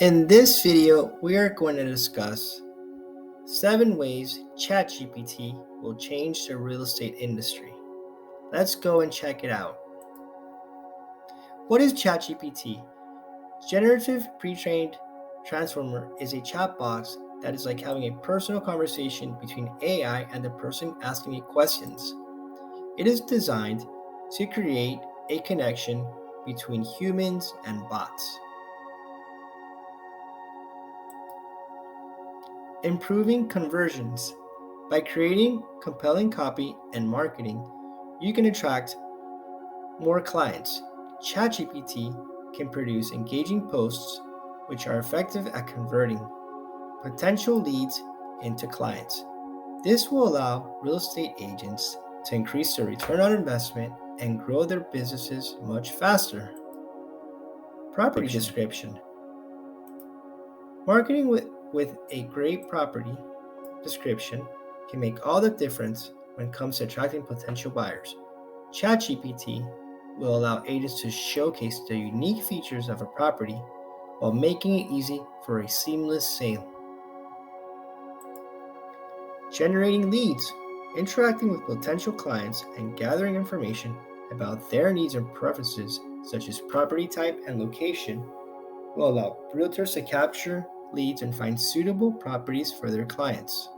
In this video, we are going to discuss 7 ways Chat GPT will change the real estate industry. Let's go and check it out. What is Chat GPT? Generative Pre-trained Transformer is a chat box that is like having a personal conversation between AI and the person asking it questions. It is designed to create a connection between humans and bots. Improving conversions. By creating compelling copy and marketing, you can attract more clients. ChatGPT can produce engaging posts which are effective at converting potential leads into clients. This will allow real estate agents to increase their return on investment and grow their businesses much faster. Property description. Marketing with a great property description can make all the difference when it comes to attracting potential buyers. ChatGPT will allow agents to showcase the unique features of a property while making it easy for a seamless sale. Generating leads. Interacting with potential clients and gathering information about their needs and preferences, such as property type and location, will allow realtors to capture leads and find suitable properties for their clients.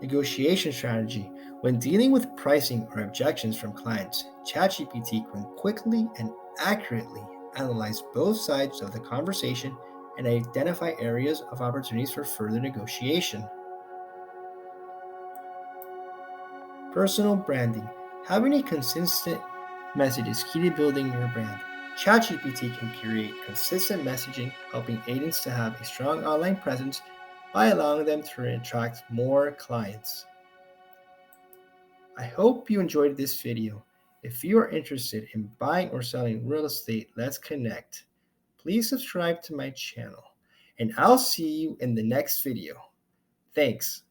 Negotiation strategy. When dealing with pricing or objections from clients, ChatGPT can quickly and accurately analyze both sides of the conversation and identify areas of opportunities for further negotiation. Personal branding. Having a consistent message is key to building your brand. ChatGPT can create consistent messaging, helping agents to have a strong online presence by allowing them to attract more clients. I hope you enjoyed this video. If you are interested in buying or selling real estate, let's connect. Please subscribe to my channel, and I'll see you in the next video. Thanks.